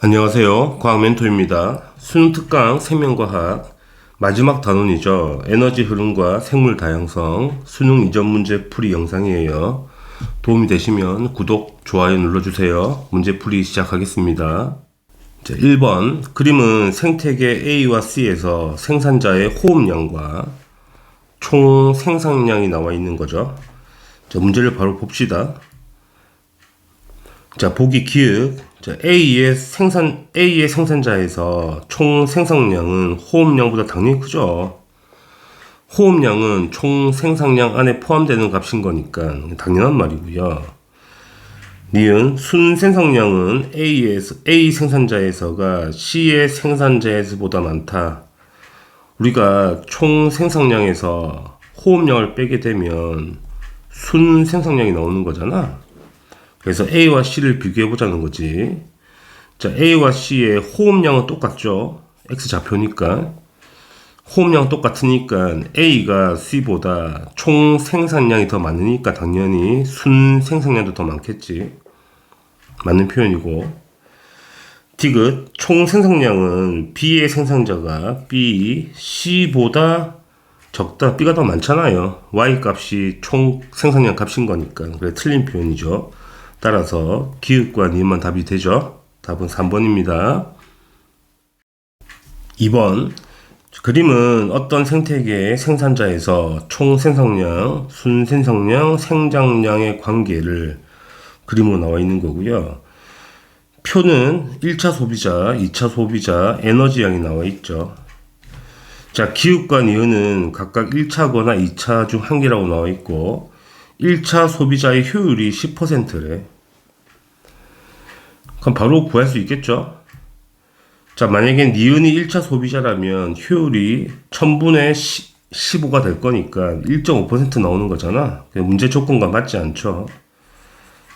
안녕하세요. 과학멘토입니다. 수능 특강 생명과학 마지막 단원이죠. 에너지 흐름과 생물 다양성 수능 이전 문제 풀이 영상이에요. 도움이 되시면 구독, 좋아요 눌러주세요. 문제 풀이 시작하겠습니다. 자, 1번 그림은 생태계 A와 C에서 생산자의 호흡량과 총 생산량이 나와 있는 거죠. 자, 문제를 바로 봅시다. 자, 보기 기획. 자, A의 생산자에서 총 생산량은 호흡량보다 당연히 크죠. 호흡량은 총 생산량 안에 포함되는 값인 거니까 당연한 말이고요. 니은 순 생산량은 A 생산자에서가 C의 생산자에서보다 많다. 우리가 총 생산량에서 호흡량을 빼게 되면 순 생산량이 나오는 거잖아. 그래서 A와 C를 비교해 보자는 거지. 자, A와 C의 호흡량은 똑같죠. X좌표니까. 호흡량 똑같으니까 A가 C보다 총 생산량이 더 많으니까 당연히 순 생산량도 더 많겠지. 맞는 표현이고. 디귿 총 생산량은 B의 생산자가 B, C보다 적다. B가 더 많잖아요. Y 값이 총 생산량 값인 거니까. 그래 틀린 표현이죠. 따라서 기읍과 니은만 답이 되죠. 답은 3번입니다. 2번 그림은 어떤 생태계의 생산자에서 총 생산량, 순 생산량, 생장량의 관계를 그림으로 나와 있는 거고요. 표는 1차 소비자, 2차 소비자, 에너지량이 나와 있죠. 자, 기읍과 니은은 각각 1차거나 2차 중 한 개라고 나와 있고 1차 소비자의 효율이 10%래. 그럼 바로 구할 수 있겠죠? 자, 만약에 니은이 1차 소비자라면 효율이 1000분의 15가 될 거니까 1.5% 나오는 거잖아. 문제 조건과 맞지 않죠?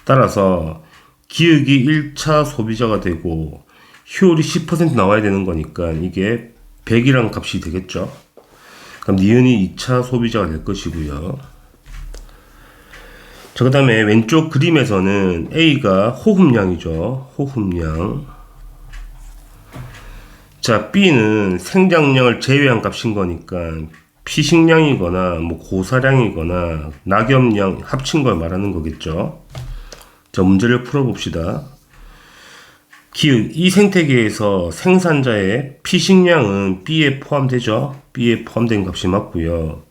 따라서 기역이 1차 소비자가 되고 효율이 10% 나와야 되는 거니까 이게 100이란 값이 되겠죠? 그럼 니은이 2차 소비자가 될 것이고요. 자, 그 다음에 왼쪽 그림에서는 A가 호흡량이죠. 호흡량. 자, B는 생장량을 제외한 값인 거니까 피식량이거나 뭐 고사량이거나 낙엽량 합친 걸 말하는 거겠죠. 자, 문제를 풀어봅시다. 기읍, 이 생태계에서 생산자의 피식량은 B에 포함되죠. B에 포함된 값이 맞고요.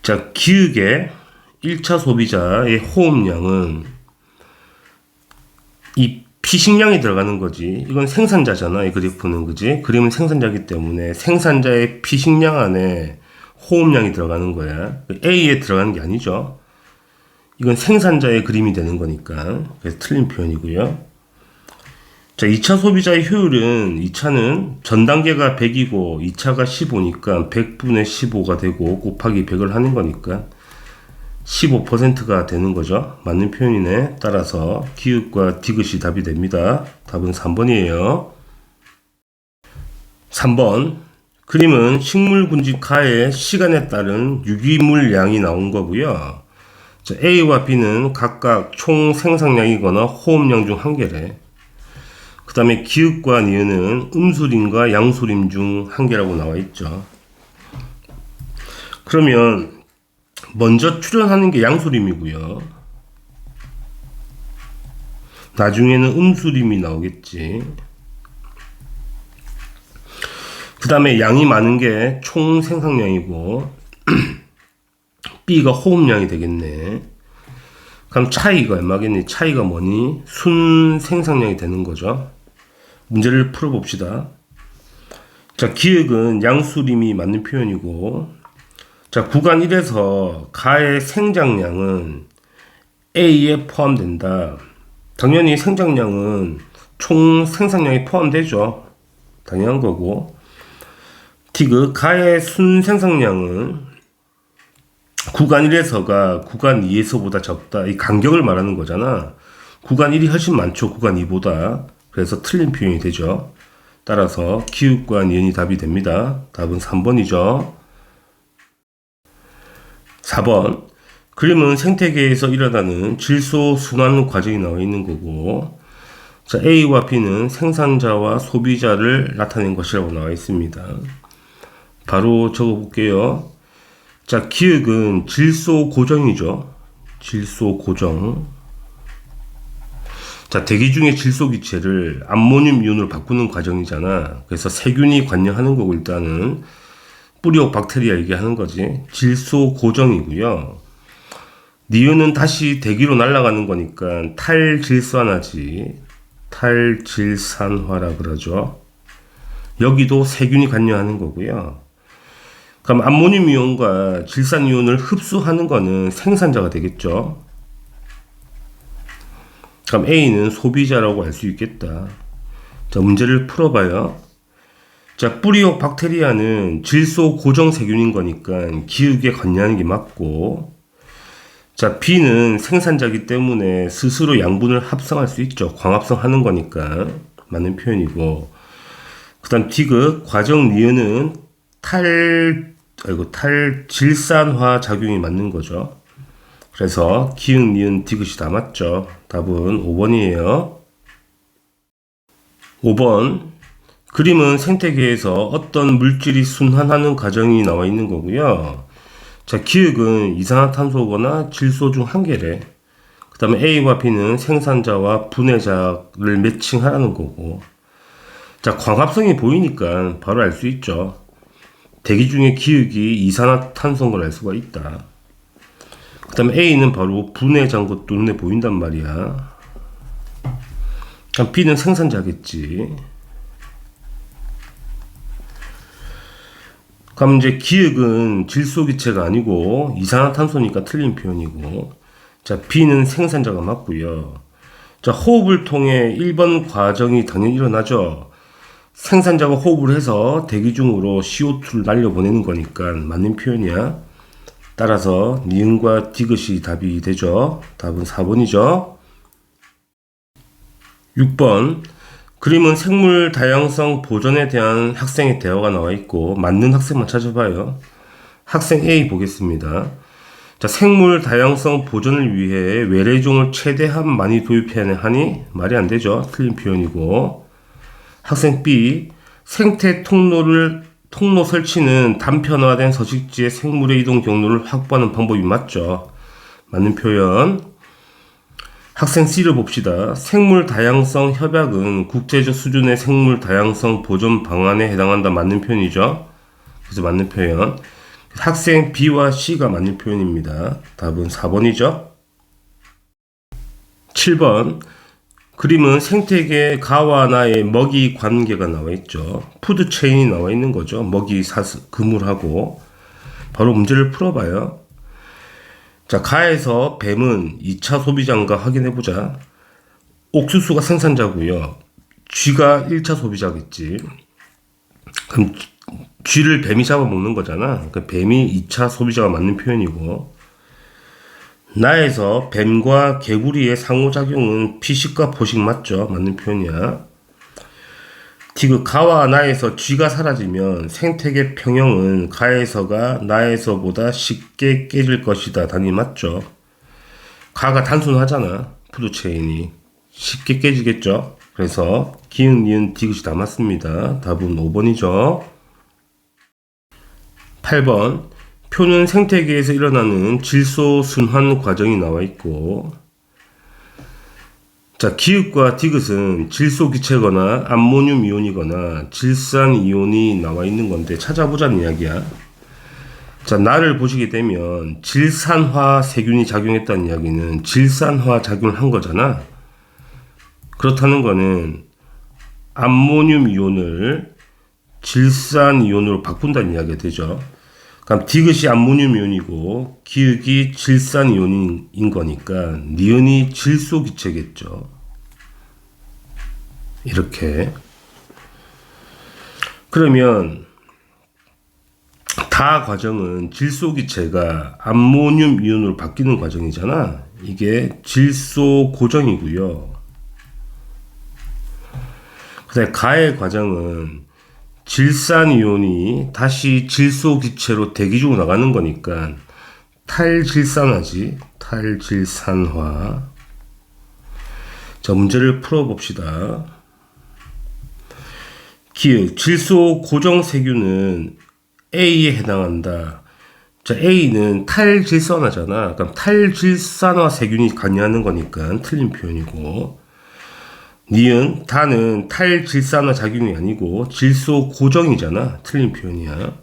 자, 기읍의 1차 소비자의 호흡량은 이 피식량이 들어가는 거지. 이건 생산자잖아. 이 그래프는 그지? 그림은 생산자이기 때문에 생산자의 피식량 안에 호흡량이 들어가는 거야. A에 들어가는 게 아니죠. 이건 생산자의 그림이 되는 거니까. 그래서 틀린 표현이고요. 자, 2차 소비자의 효율은 2차는 전 단계가 100이고 2차가 15니까 100분의 15가 되고 곱하기 100을 하는 거니까 15%가 되는 거죠. 맞는 표현이네. 따라서 기읍과 디귿이 답이 됩니다. 답은 3번이에요. 3번 그림은 식물 군집 가의 시간에 따른 유기물량이 나온 거고요. 자, A와 B는 각각 총 생산량이거나 호흡량 중 한 개래. 그 다음에 기읍과 니은은 음수림과 양수림 중 한 개라고 나와 있죠. 그러면 먼저 출현하는 게 양수림이고요. 나중에는 음수림이 나오겠지. 그 다음에 양이 많은 게 총 생산량이고 B가 호흡량이 되겠네. 그럼 차이가 얼마겠니? 차이가 뭐니? 순 생산량이 되는 거죠. 문제를 풀어봅시다. 자, 기역은 양수림이 맞는 표현이고 자, 구간 1에서 가의 생장량은 A에 포함된다. 당연히 생장량은 총 생산량이 포함되죠. 당연한 거고. 디귿 가의 순 생산량은 구간 1에서가 구간 2에서보다 적다. 이 간격을 말하는 거잖아. 구간 1이 훨씬 많죠. 구간 2보다. 그래서 틀린 표현이 되죠. 따라서 기읍과 니은이 답이 됩니다. 답은 3번이죠. 4번 그림은 생태계에서 일어나는 질소 순환 과정이 나와 있는 거고 자, A와 B는 생산자와 소비자를 나타낸 것이라고 나와 있습니다. 바로 적어 볼게요. 자, 기역은 질소 고정이죠. 질소 고정. 자, 대기 중의 질소 기체를 암모늄 이온으로 바꾸는 과정이잖아. 그래서 세균이 관여하는 거고, 일단은 뿌리옥 박테리아 얘기하는 거지. 질소 고정이고요. 니은은 다시 대기로 날아가는 거니까 탈질산화지. 탈질산화라 그러죠. 여기도 세균이 관여하는 거고요. 그럼 암모늄 이온과 질산 이온을 흡수하는 거는 생산자가 되겠죠. 그럼 A는 소비자라고 알 수 있겠다. 자, 문제를 풀어봐요. 자, 뿌리옥 박테리아는 질소 고정 세균인 거니까 기역에 관여하는 게 맞고, 자, B는 생산자이기 때문에 스스로 양분을 합성할 수 있죠. 광합성 하는 거니까 맞는 표현이고, 그 다음 D극 과정 니은은 탈질산화 작용이 맞는 거죠. 그래서 기역, 니은, 디귿이 다 맞죠. 답은 5번이에요. 5번. 그림은 생태계에서 어떤 물질이 순환하는 과정이 나와 있는 거고요. 자, 기역은 이산화탄소거나 질소 중 한 개래. 그 다음에 A와 B는 생산자와 분해자를 매칭하라는 거고. 자, 광합성이 보이니까 바로 알 수 있죠. 대기 중에 기역이 이산화탄소인 걸 알 수가 있다. 그 다음에 A는 바로 분해자인 것도 눈에 보인단 말이야. 그럼 B는 생산자겠지. 그럼 이제 기역은 질소 기체가 아니고 이산화탄소니까 틀린 표현이고, 자, B는 생산자가 맞고요. 자, 호흡을 통해 1번 과정이 당연히 일어나죠. 생산자가 호흡을 해서 대기 중으로 CO2를 날려보내는 거니까 맞는 표현이야. 따라서 니은과 디귿이 답이 되죠. 답은 4번이죠. 6번. 그림은 생물 다양성 보존에 대한 학생의 대화가 나와 있고, 맞는 학생만 찾아봐요. 학생 A 보겠습니다. 자, 생물 다양성 보존을 위해 외래종을 최대한 많이 도입해야 하니 말이 안 되죠. 틀린 표현이고. 학생 B. 생태 통로 설치는 단편화된 서식지의 생물의 이동 경로를 확보하는 방법이 맞죠. 맞는 표현. 학생 C를 봅시다. 생물 다양성 협약은 국제적 수준의 생물 다양성 보존 방안에 해당한다. 맞는 표현이죠. 그래서 맞는 표현. 학생 B와 C가 맞는 표현입니다. 답은 4번이죠. 7번. 그림은 생태계 가와 나의 먹이 관계가 나와 있죠. 푸드 체인이 나와 있는 거죠. 먹이 그물하고. 바로 문제를 풀어봐요. 자, 가에서 뱀은 2차 소비자인가 확인해 보자. 옥수수가 생산자고요. 쥐가 1차 소비자겠지. 그럼 쥐를 뱀이 잡아먹는 거잖아. 그러니까 뱀이 2차 소비자가 맞는 표현이고, 나에서 뱀과 개구리의 상호작용은 피식과 포식 맞죠? 맞는 표현이야. 디귿 가와 나에서 쥐가 사라지면 생태계 평형은 가에서가 나에서보다 쉽게 깨질 것이다. 단위 맞죠? 가가 단순하잖아. 푸드체인이 쉽게 깨지겠죠? 그래서 기은, 니은, 디귿이 다 맞습니다. 답은 5번이죠. 8번. 표는 생태계에서 일어나는 질소 순환 과정이 나와 있고, 자, 기역과 디귿은 질소 기체거나 암모늄 이온이거나 질산 이온이 나와 있는 건데 찾아보자는 이야기야. 자, 나를 보시게 되면 질산화 세균이 작용했다는 이야기는 질산화 작용을 한 거잖아. 그렇다는 거는 암모늄 이온을 질산 이온으로 바꾼다는 이야기가 되죠. 그럼 디귿이 암모늄 이온이고 기역이 질산 이온인 거니까 니은이 질소 기체겠죠. 이렇게. 그러면 다 과정은 질소 기체가 암모늄 이온으로 바뀌는 과정이잖아. 이게 질소 고정이고요. 그다음에 가의 과정은 질산 이온이 다시 질소 기체로 대기 중으로 나가는 거니까 탈질산화지. 탈질산화. 자, 문제를 풀어봅시다. 기역, 질소 고정세균은 A에 해당한다. 자, A는 탈질산화잖아. 그럼 탈질산화 세균이 관여하는 거니까 틀린 표현이고, 니은, 다는 탈질산화 작용이 아니고 질소 고정이잖아. 틀린 표현이야.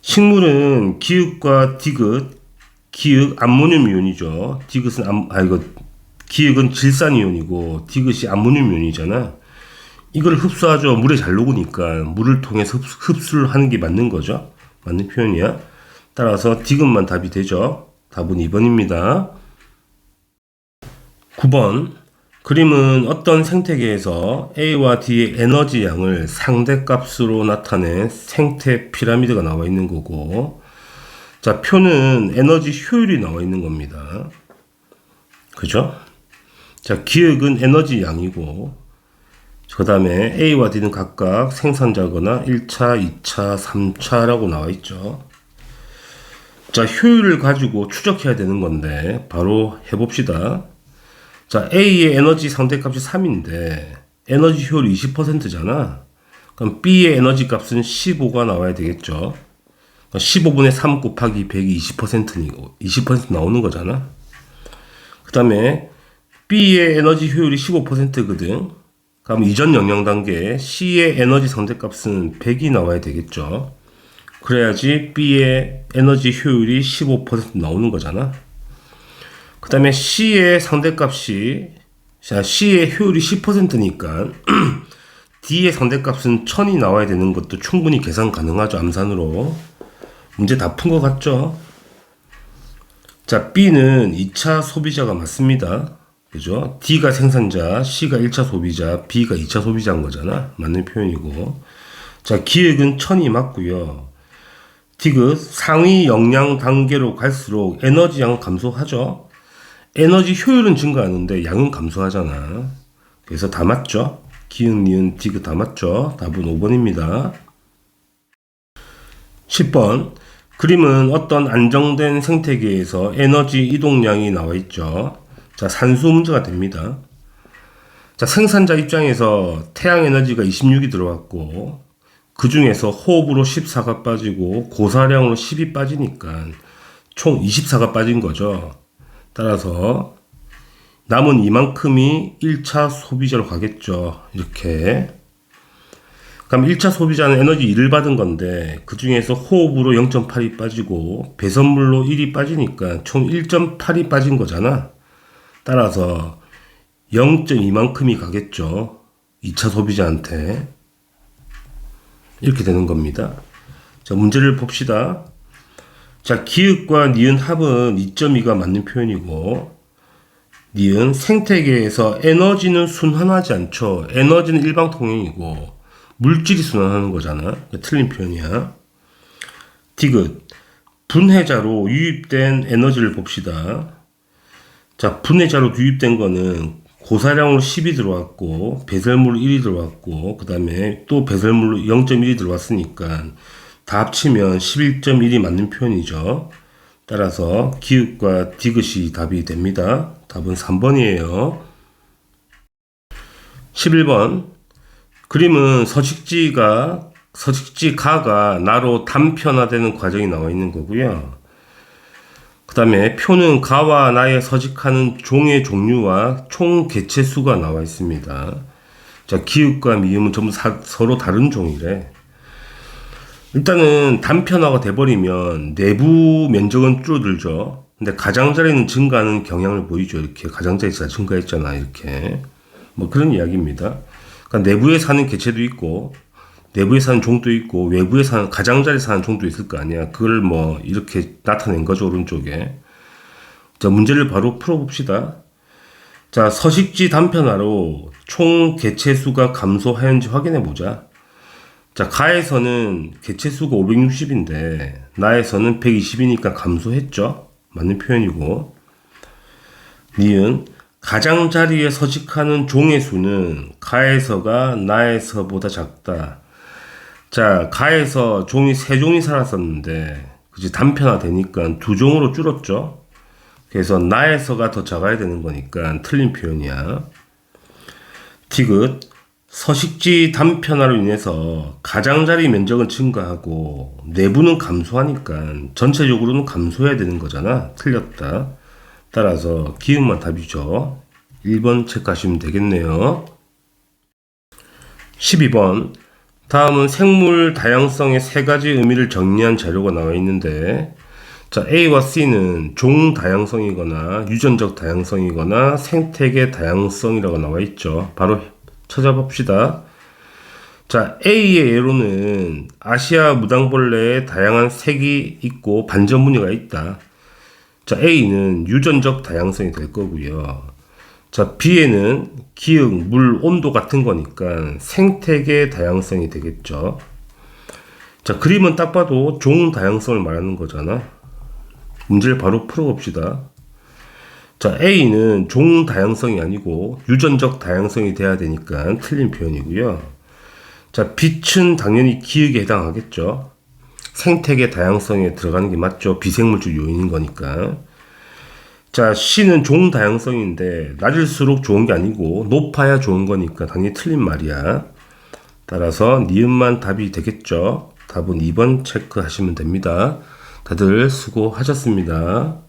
식물은 기읍과 디귿, 기읍 암모늄 이온이죠. 디귿은 기읍은 질산 이온이고 디귿이 암모늄 이온이잖아. 이걸 흡수하죠. 물에 잘 녹으니까 물을 통해서 흡수를 하는 게 맞는 거죠. 맞는 표현이야. 따라서 디귿만 답이 되죠. 답은 2번입니다. 9번. 그림은 어떤 생태계에서 A와 D의 에너지 양을 상대값으로 나타낸 생태 피라미드가 나와 있는 거고, 자, 표는 에너지 효율이 나와 있는 겁니다. 그죠? 자, 기역은 에너지 양이고, 그 다음에 A와 D는 각각 생산자거나 1차, 2차, 3차라고 나와 있죠. 자, 효율을 가지고 추적해야 되는 건데 바로 해봅시다. 자, A의 에너지 상대값이 3인데 에너지 효율이 20%잖아. 그럼 B의 에너지 값은 15가 나와야 되겠죠. 15분의 3 곱하기 100이 20% 나오는 거잖아. 그 다음에 B의 에너지 효율이 15%거든. 그럼 이전 영역 단계 C의 에너지 상대값은 100이 나와야 되겠죠. 그래야지 B의 에너지 효율이 15% 나오는 거잖아. 그 다음에 C의 상대값이, 자, C의 효율이 10%니까 D의 상대값은 1000이 나와야 되는 것도 충분히 계산 가능하죠. 암산으로. 문제 다 푼 것 같죠? 자, B는 2차 소비자가 맞습니다. 그죠? D가 생산자, C가 1차 소비자, B가 2차 소비자인 거잖아. 맞는 표현이고. 자, 기획은 1000이 맞고요. 디귿, 상위 역량 단계로 갈수록 에너지 양은 감소하죠. 에너지 효율은 증가하는데 양은 감소하잖아. 그래서 다 맞죠? 기역, 니은, 디귿 다 맞죠? 답은 5번입니다. 10번. 그림은 어떤 안정된 생태계에서 에너지 이동량이 나와 있죠. 자, 산수 문제가 됩니다. 자, 생산자 입장에서 태양 에너지가 26이 들어왔고, 그 중에서 호흡으로 14가 빠지고, 고사량으로 10이 빠지니까 총 24가 빠진 거죠. 따라서 남은 이만큼이 1차 소비자로 가겠죠. 이렇게. 그럼 1차 소비자는 에너지 1을 받은 건데 그 중에서 호흡으로 0.8이 빠지고 배선물로 1이 빠지니까 총 1.8이 빠진 거잖아. 따라서 0.2만큼이 가겠죠. 2차 소비자한테. 이렇게 되는 겁니다. 자, 문제를 봅시다. 자, 기역과 니은 합은 2.2가 맞는 표현이고, 니은 생태계에서 에너지는 순환하지 않죠. 에너지는 일방통행이고 물질이 순환하는 거잖아. 틀린 표현이야. 디귿, 분해자로 유입된 에너지를 봅시다. 자, 분해자로 유입된 거는 고사량으로 10이 들어왔고 배설물로 1이 들어왔고 그 다음에 또 배설물로 0.1이 들어왔으니까 다 합치면 11.1이 맞는 표현이죠. 따라서 기역과 디귿이 답이 됩니다. 답은 3번이에요. 11번. 그림은 서식지가가 나로 단편화되는 과정이 나와 있는 거고요. 그 다음에 표는 가와 나에 서식하는 종의 종류와 총 개체 수가 나와 있습니다. 자, 기역과 미음은 전부 서로 다른 종이래. 일단은 단편화가 돼버리면 내부 면적은 줄어들죠. 근데 가장자리는 증가하는 경향을 보이죠. 이렇게 가장자리가 증가했잖아. 이렇게. 뭐 그런 이야기입니다. 그러니까 내부에 사는 개체도 있고, 내부에 사는 종도 있고, 외부에 사는, 가장자리에 사는 종도 있을 거 아니야. 그걸 뭐 이렇게 나타낸 거죠. 오른쪽에. 자, 문제를 바로 풀어봅시다. 자, 서식지 단편화로 총 개체 수가 감소하였는지 확인해 보자. 자, 가에서는 개체 수가 560인데 나에서는 120이니까 감소했죠. 맞는 표현이고. 니은 가장자리에 서식하는 종의 수는 가에서가 나에서보다 작다. 자, 가에서 종이 3종이 살았었는데 그치, 단편화 되니까 2종으로 줄었죠. 그래서 나에서가 더 작아야 되는 거니까 틀린 표현이야. 디귿 서식지 단편화로 인해서 가장자리 면적은 증가하고 내부는 감소하니까 전체적으로는 감소해야 되는 거잖아. 틀렸다. 따라서 기응만 답이죠. 1번 체크하시면 되겠네요. 12번 다음은 생물 다양성의 세 가지 의미를 정리한 자료가 나와 있는데 자, A와 C는 종 다양성이거나 유전적 다양성이거나 생태계 다양성이라고 나와 있죠. 바로 찾아봅시다. 자, A의 예로는 아시아 무당벌레의 다양한 색이 있고 반전 무늬가 있다. 자, A는 유전적 다양성이 될 거고요. 자, B에는 기응, 물, 온도 같은 거니까 생태계 다양성이 되겠죠. 자, 그림은 딱 봐도 종 다양성을 말하는 거잖아. 문제를 바로 풀어봅시다. 자, A는 종 다양성이 아니고 유전적 다양성이 돼야 되니까 틀린 표현이고요. 자, 빛은 당연히 기억에 해당하겠죠. 생태계 다양성에 들어가는 게 맞죠. 비생물적 요인인 거니까. 자, C는 종 다양성인데 낮을수록 좋은 게 아니고 높아야 좋은 거니까 당연히 틀린 말이야. 따라서 니은만 답이 되겠죠. 답은 2번 체크하시면 됩니다. 다들 수고하셨습니다.